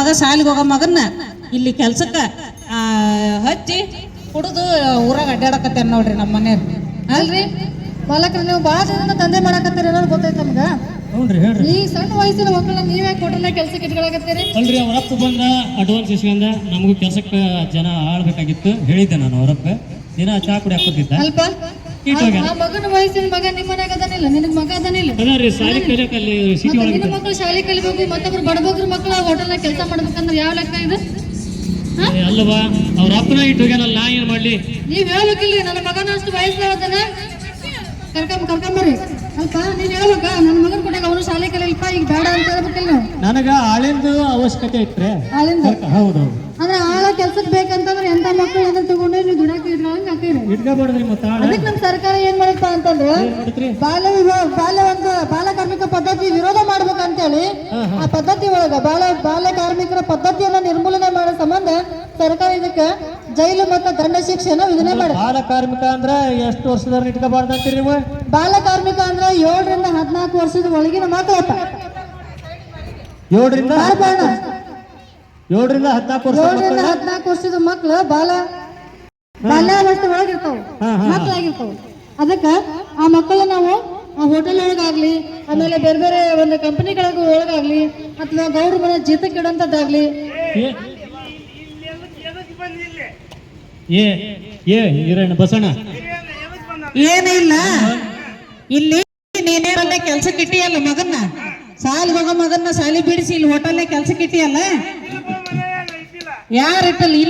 ಮಗ ಶಾಲಿಗೆ ಹೋಗೋ ಮಗನ್ನ ಇಲ್ಲಿ ಕೆಲ್ಸಕ್ಕ ಹಚ್ಚಿ ಕುಡಿದು ಊರಾಗ ಅಡ್ಡಾಡಕತ್ತೇನ ನೋಡ್ರಿ ನಮ್ಮ ಮನೆಯವ್ರು. ಅಲ್ರಿ ಬಾಲಕರು ನೀವು ಭಾಳ ಜನ ತಂದೆ ಮಾಡಕತ್ತೀರಿ ಅನ್ನೋದು ಗೊತ್ತೈತೆ ನಮ್ಗೆ. ಹೌದ್ರಿ ಹೇಳ್ರಿ. ಈ ಸಣ್ಣ ವಯಸ್ಸಿನ ಮಕ್ಕಳನ್ನ ನೀವೇ ಹೋಟೆಲ್ನಾಗ ಕೆಲ್ಸಕ್ಕೆ ಇಟ್ಕೊಳಕತ್ತೀರಿ? ಅಲ್ರಿ ಅವರಪ್ಪ ಬಂದ ಅಡ್ವಾನ್ಸ್ ಇಸ್ಕೊಂಡ ನಮಗೂ ಕೆಲ್ಸಕ್ಕೆ ಜನ ಆಳ್ಬೇಕಾಗಿತ್ತು. ಹೇಳಿದ್ದೆ ನಾನು ಅವರಪ್ಪ ದಿನ ಚಾ ಕುಡಿ ಹಾಕೋತಿದ್ದ. ಅಲ್ಪ ಆ ಮಗನ ವಯಸ್ಸಿನ ಮಗ ನಿಮ್ಮ ಮನ್ಯಾಗ ಅದನಿಲ್ಲ, ನಿನಗ್ ಮಗ ಅದನಿಲ್ಲ. ಶಾಲೆ ಕಲಿಯಕ್ಕೆ ಅಲ್ಲಿ ಸಿಟಿ ಒಳಗೆ ನಿನ್ನ ಮಕ್ಕಳು ಶಾಲೆ ಕಲಿಬೇಕು, ಮತ್ತೊಬ್ರು ಬಡಬಗ್ರ ಮಕ್ಕಳು ಹೋಟೆಲ್ನಾಗ ಕೆಲಸ ಮಾಡ್ಬೇಕಂದ್ರೆ ಯಾವ ಲೆಕ್ಕ ಇದು? ಅಲ್ಲವಾ ಅವ್ರ ಅಪ್ಪನ ಇಟ್ಟು ಹೋಗ್ಯಾನಲ್ಲ, ನಾ ಏನ್ ಮಾಡ್ಲಿ? ನೀವ್ ಹೇಳ್ಬೇಕಿಲ್ರಿ ನನ್ನ ಮಗನ ಅಷ್ಟು ವಯಸ್ಸಾದನ ಕರ್ಕೊಂಬರ್ರಿ. ಅಲ್ಪ ನೀನ್ ಹೇಳ್ಬೇಕ ನನ್ನ ಮಗನ ಕೊಟ್ಟಾಗ ಅವನು ಶಾಲೆ ಕಲಿಯಲ್ಪ, ಈಗ ಬೇಡ ಅಂತ ಹೇಳ್ಬೇಕಿಲ್ಲ ನೀವು. ನನಗ ಆಳಿಂದು ಅವಶ್ಯಕತೆ ಇಟ್ರೆ ಆಳಿಂದ ಹೌದು. ಅಂದ್ರೆ ಆಳ ಕೆಲ್ಸಕ್ಕೆ ಬೇಕಂತಂದ್ರೆ ಎಂತ ಮಕ್ಕಳು ಅದನ್ನ ತಗೊಂಡು ನೀವು ದುಡಾಕ ಇಟ್ಕೊಳಂಗ ಹಾಕಿರಿ. ಇಟ್ಕೋಬಾರ್ದ್ರಿ. ಮತ್ತ ಅದಕ್ಕೆ ನಮ್ಮ ಸರ್ಕಾರ ಏನ್ ಮಾಡಪ್ಪ ಅಂತಂದ್ರೆ ಬಾಲ ಕಾರ್ಮಿಕ ಪದ್ಧತಿ ವಿರೋಧ ಮಾಡ್ಬೇಕಂತೇಳಿ ಆ ಪದ್ಧತಿ ಒಳಗ ಬಾಲ ಕಾರ್ಮಿಕರ ಪದ್ಧತಿಯನ್ನ ನಿರ್ಮೂಲನೆ ಮಾಡೋ ಸಂಬಂಧ ಸರ್ಕಾರ ಇದಕ್ಕೆ ಜೈಲು ಮತ್ತು ದಂಡ ಶಿಕ್ಷೆನ ವಿಧನೆ ಮಾಡಿ. ಬಾಲ ಕಾರ್ಮಿಕ ಅಂದ್ರ ಎಷ್ಟು ವರ್ಷದವ್ರನ್ನ ಇಟ್ಕೋಬಾರ್ದು ಅಂತೀರಿ ನೀವು? ಬಾಲ ಕಾರ್ಮಿಕ ಅಂದ್ರೆ 7 ರಿಂದ 14 ವರ್ಷದ ಒಳಗಿನ ಮಕ್ಕಳಪ್ಪ. 7 ರಿಂದ 14 ವರ್ಷದ ಮಕ್ಕಳು ಬಾಲ್ಯಾವಸ್ಥೆ ಒಳಗಿರ್ತಾವ, ಮಕ್ಕಳಾಗಿರ್ತಾವ. ಅದಕ್ಕ ಆ ಮಕ್ಕಳು ನಾವು ಆ ಹೋಟೆಲ್ ಒಳಗಾಗ್ಲಿ, ಆಮೇಲೆ ಬೇರೆ ಬೇರೆ ಒಂದು ಕಂಪನಿಗಳ ಒಳಗಾಗ್ಲಿ, ಅಥವಾ ಗೌಡ್ರ ಮನೆ ಜೀತಕ್ಕೆ ಇಡಂತದ್ದಾಗ್ಲಿ ಬಸಣ್ಣ ಏನಿಲ್ಲ. ಇಲ್ಲಿ ನೀನೇ ಕೆಲ್ಸಕ್ಕೆ ಇಟ್ಟಿಯಲ್ಲ ಮಗನ್ನ, ಸಾಲಿಗೆ ಹೋಗೋ ಮಗನ್ನ ಸಾಲಿ ಬಿಡಿಸಿ ಇಲ್ಲಿ ಹೋಟೆಲ್ ಕೆಲ್ಸಕ್ಕೆ ಇಟ್ಟಿಯಲ್ಲ. ಯಾರಿಟ್ಟಲ್ಲ?